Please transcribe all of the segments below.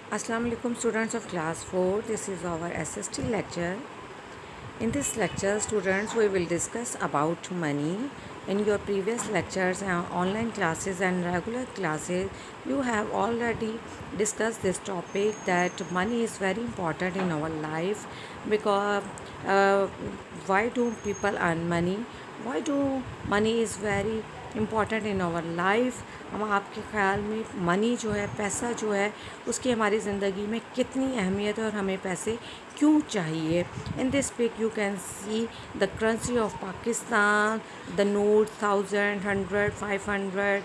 Assalamu alaikum students of class 4. This is our SST lecture. In this lecture, students, we will discuss about money. In your previous lectures, online classes and regular classes, you have already discussed this topic that money is very important in our life because uh, why do people earn money? Why do money is very important in our life. ہم آپ کے خیال میں منی جو ہے پیسہ جو ہے اس کی ہماری زندگی میں کتنی اہمیت ہے اور ہمیں پیسے کیوں چاہیے. In this pic you can see the currency of Pakistan, the note 1000, 100, 500,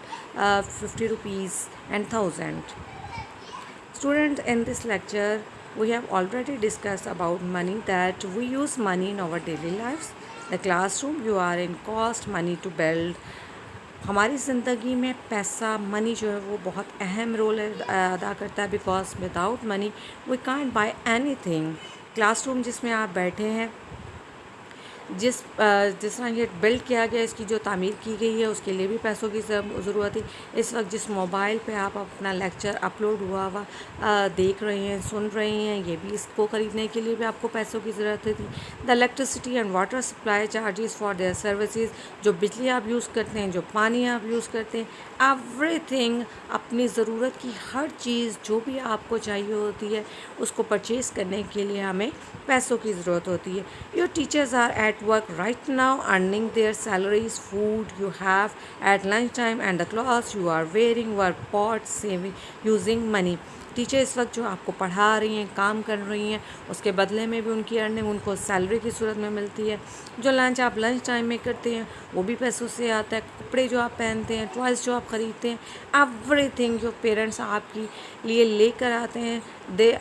50 rupees and 1000. Students, in this lecture, we have already discussed about money, that we use money in our daily lives. The classroom, you are in cost, money to build. ہماری زندگی میں پیسہ منی جو ہے وہ بہت اہم role ادا کرتا ہے because without money we can't buy anything. Classroom جس میں آپ بیٹھے ہیں, جس طرح یہ بلڈ کیا گیا, اس کی جو تعمیر کی گئی ہے اس کے لیے بھی پیسوں کی ضرورت ہے. اس وقت جس موبائل پہ آپ اپنا لیکچر اپلوڈ ہوا دیکھ رہے ہیں, سن رہے ہیں, یہ بھی اس کو خریدنے کے لیے بھی آپ کو پیسوں کی ضرورت تھی. The electricity and water supply charges for their services, جو بجلی آپ یوز کرتے ہیں, جو پانی آپ یوز کرتے ہیں, ایوری تھنگ, اپنی ضرورت کی ہر چیز جو بھی آپ کو چاہیے ہوتی ہے اس کو پرچیز کرنے کے لیے ہمیں پیسوں کی ضرورت ہوتی ہے. Your teachers are at work right now earning their salaries, food you have at lunch time and the clothes you are wearing were bought saving using money. Teacher اس وقت جو آپ کو پڑھا رہی ہیں, کام کر رہی ہیں, اس کے بدلے میں بھی ان کی ارننگ ان کو سیلری کی صورت میں ملتی ہے. جو لنچ آپ لنچ ٹائم میں کرتے ہیں وہ بھی پیسوں سے آتا ہے. کپڑے جو آپ پہنتے ہیں, ٹوائز جو آپ خریدتے ہیں, ایوری تھنگ جو پیرنٹس آپ کے لیے لے کر آتے ہیں, they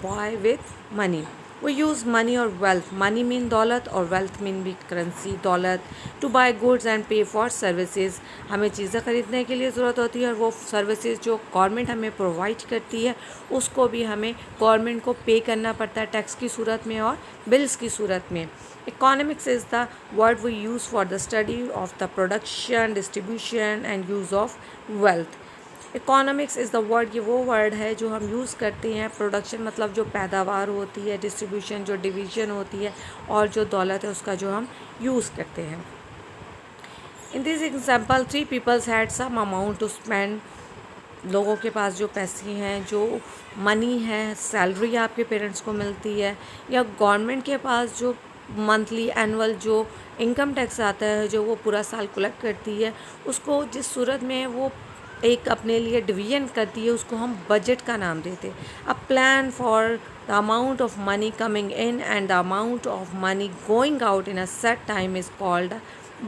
buy with money. We use money or wealth. Money mean دولت اور wealth mean بھی کرنسی, دولت. To buy goods and pay for services. ہمیں چیزیں خریدنے کے لیے ضرورت ہوتی ہے اور وہ سروسز جو گورنمنٹ ہمیں پرووائڈ کرتی ہے اس کو بھی ہمیں گورنمنٹ کو پے کرنا پڑتا ہے ٹیکس کی صورت میں اور بلز کی صورت میں. Economics is the word we use for the study of the production, distribution and use of wealth. Economics is the word, یہ وہ ورڈ ہے جو ہم یوز کرتے ہیں. پروڈکشن مطلب جو پیداوار ہوتی ہے, ڈسٹریبیوشن جو ڈویژن ہوتی ہے, اور جو دولت ہے اس کا جو ہم یوز کرتے ہیں. In this example 3 peoples had some amount to spend. لوگوں کے پاس جو پیسے ہیں, جو منی ہے, سیلری آپ کے پیرنٹس کو ملتی ہے, یا گورنمنٹ کے پاس جو منتھلی اینول جو انکم ٹیکس آتا ہے جو وہ پورا سال کلیکٹ کرتی ہے, اس کو جس صورت میں وہ ایک اپنے لیے ڈویژن کرتی ہے اس کو ہم بجٹ کا نام دیتے. A plan for the amount of money coming in and the amount of money going out in a set time is called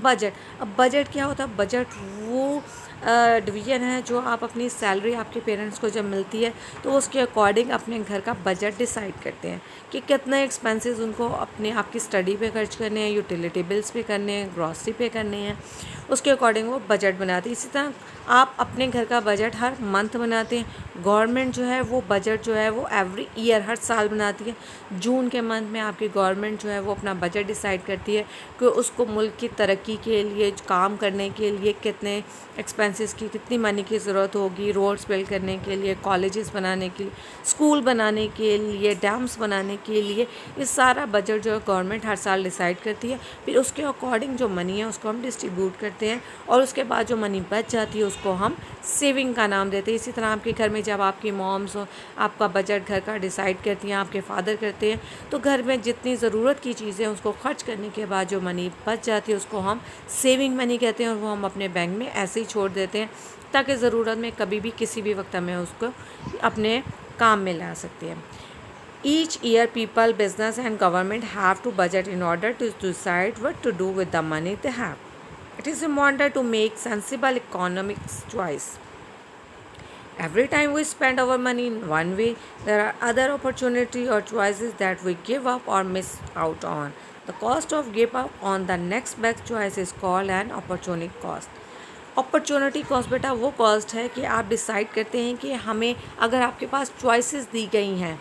budget. اب بجٹ کیا ہوتا ہے؟ بجٹ وہ ڈویژن ہے جو آپ اپنی سیلری آپ کے پیرنٹس کو جب ملتی ہے تو اس کے اکارڈنگ اپنے گھر کا بجٹ ڈیسائیڈ کرتے ہیں کہ کتنے ایکسپینسز ان کو اپنے آپ کی اسٹڈی پہ خرچ کرنے ہیں, یوٹیلیٹی بلس پہ کرنے ہیں, گروسری پہ کرنے ہیں, اس کے اکارڈنگ وہ بجٹ بناتے ہیں. اسی طرح آپ اپنے گھر کا بجٹ ہر منتھ بناتے ہیں. گورنمنٹ جو ہے وہ بجٹ جو ہے وہ ایوری ایئر ہر سال بناتی ہے. جون کے منتھ میں آپ کی گورنمنٹ جو ہے وہ اپنا بجٹ ڈیسائیڈ کرتی ہے کہ اس کو ملک کی ترقی کے لیے کام کرنے کے لیے کتنے ایکسپینسز کی, کتنی منی کی ضرورت ہوگی, روڈس بلڈ کرنے کے لیے, کالجز بنانے کے لیے, اسکول بنانے کے لیے, ڈیمس بنانے کے لیے. یہ سارا بجٹ جو ہے گورنمنٹ ہر سال ڈیسائیڈ کرتی ہے. پھر اس کے اکارڈنگ جو منی ہے اس کو ہم ڈسٹریبیوٹ کرتے ہیں اور اس کے بعد جو منی بچ جاتی ہے اس کو ہم سیونگ کا نام دیتے ہیں. اسی طرح آپ کے گھر میں جب آپ کی مومس آپ کا بجٹ گھر کا ڈیسائیڈ کرتی ہیں, آپ کے فادر کرتے ہیں, تو گھر میں جتنی ضرورت کی چیزیں اس کو خرچ کرنے کے بعد جو منی بچ جاتی ہے اس کو ہم سیونگ منی کہتے ہیں, اور وہ ہم اپنے بینک میں ایسے ہی چھوڑ دیتے ہیں تاکہ ضرورت میں کبھی بھی کسی بھی وقت ہمیں اس کو اپنے کام میں لا سکتے ہیں. Each year people, business and government have to budget in order to decide what to do with the money they have. It is important to make sensible economic choice. Every time we spend our money in one way, there are other opportunities or choices that we give up or miss out on. The cost of give up on the next best choice is called an opportunity cost. Opportunity cost بیٹا وہ cost ہے کہ آپ decide کرتے ہیں کہ ہمیں اگر آپ کے پاس چوائسیز دی گئی ہیں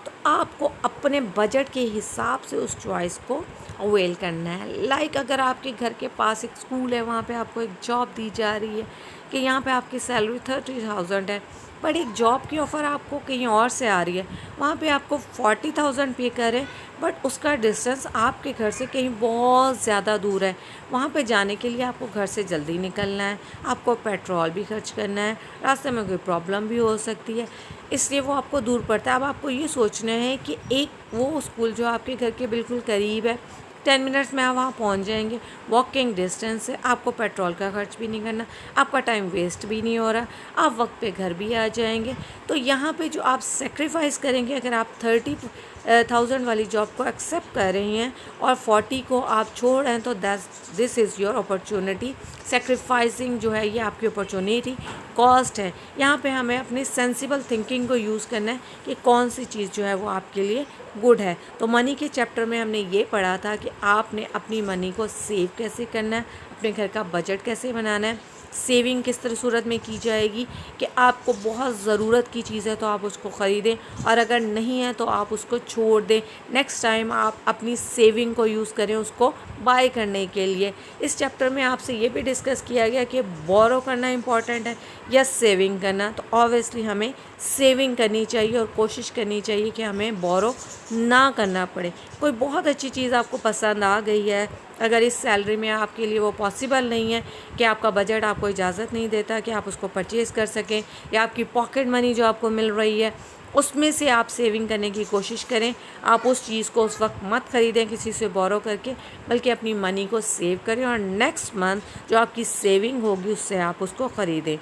تو آپ کو اپنے بجٹ کے حساب سے اس چوائس کو اویل کرنا ہے. لائک اگر آپ کے گھر کے پاس ایک اسکول ہے, وہاں پہ آپ کو ایک جاب دی جا رہی ہے کہ یہاں پہ آپ کی سیلری 30,000 ہے, بٹ ایک جاب کی آفر آپ کو کہیں اور سے آ رہی ہے، وہاں پہ آپ کو 40,000 پے کریں، بٹ اس کا ڈسٹینس آپ کے گھر سے کہیں بہت زیادہ دور ہے، وہاں پہ جانے کے لیے آپ کو گھر سے جلدی نکلنا ہے، آپ کو پیٹرول بھی خرچ کرنا ہے، راستے میں کوئی پرابلم بھی ہو سکتی ہے، اس لیے وہ آپ کو دور پڑتا ہے۔ اب آپ کو یہ سوچنا ہے کہ ایک وہ اسکول جو آپ کے گھر کے بالکل قریب ہے، 10 منٹس میں آپ وہاں پہنچ جائیں گے، واکنگ ڈسٹینس ہے، آپ کو پیٹرول کا خرچ بھی نہیں کرنا، آپ کا ٹائم ویسٹ بھی نہیں ہو رہا، آپ وقت پہ گھر بھی آ جائیں گے۔ تو یہاں پہ جو آپ سیکریفائس کریں گے، اگر آپ 30,000 والی جاب کو ایکسیپٹ کر رہی ہیں اور 40 کو آپ چھوڑ رہے ہیں، تو دس از یور اپرچونٹی۔ سیکریفائسنگ جو ہے یہ آپ کی اپرچونیٹی کاسٹ ہے۔ یہاں پہ ہمیں اپنی سینسیبل تھنکنگ کو یوز کرنا ہے کہ کون سی چیز جو ہے وہ آپ کے لیے گڈ ہے۔ تو منی کے چیپٹر میں ہم نے یہ پڑھا تھا کہ آپ نے اپنی منی کو سیو کیسے کرنا ہے، اپنے گھر کا بجٹ کیسے بنانا ہے، سیونگ کس طرح صورت میں کی جائے گی کہ آپ کو بہت ضرورت کی چیز ہے تو آپ اس کو خریدیں، اور اگر نہیں ہے تو آپ اس کو چھوڑ دیں، نیکسٹ ٹائم آپ اپنی سیونگ کو یوز کریں اس کو بائی کرنے کے لیے۔ اس چیپٹر میں آپ سے یہ بھی ڈسکس کیا گیا کہ بورو کرنا امپورٹنٹ ہے یا سیونگ کرنا، تو آبویسلی ہمیں سیونگ کرنی چاہیے اور کوشش کرنی چاہیے کہ ہمیں بورو نہ کرنا پڑے۔ کوئی بہت اچھی چیز آپ کو پسند آ گئی ہے، اگر اس سیلری میں آپ کے لیے وہ پاسبل نہیں ہے کہ آپ کا بجٹ آپ کو اجازت نہیں دیتا کہ آپ اس کو پرچیز کر سکیں، یا آپ کی پاکٹ منی جو آپ کو مل رہی ہے اس میں سے آپ سیونگ کرنے کی کوشش کریں، آپ اس چیز کو اس وقت مت خریدیں کسی سے بورو کر کے، بلکہ اپنی منی کو سیو کریں اور نیکسٹ منتھ جو آپ کی سیونگ ہوگی اس سے آپ اس کو خریدیں۔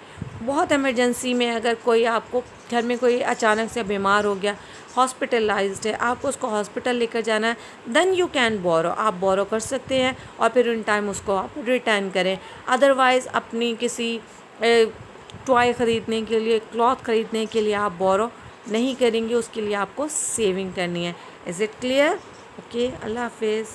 بہت ایمرجنسی میں اگر کوئی آپ کو گھر میں کوئی اچانک سے بیمار ہو گیا، ہاسپٹلائزڈ ہے، آپ کو اس کو ہاسپٹل لے کر جانا ہے، دین یو کین بورو، آپ بورو کر سکتے ہیں اور پھر ان ٹائم اس کو آپ ریٹرن کریں۔ ادروائز اپنی کسی ٹوائے خریدنے کے لیے، کلاتھ خریدنے کے لیے آپ بورو نہیں کریں گے، اس کے لیے آپ کو سیونگ کرنی ہے۔ Is it clear? اوکے، اللہ حافظ۔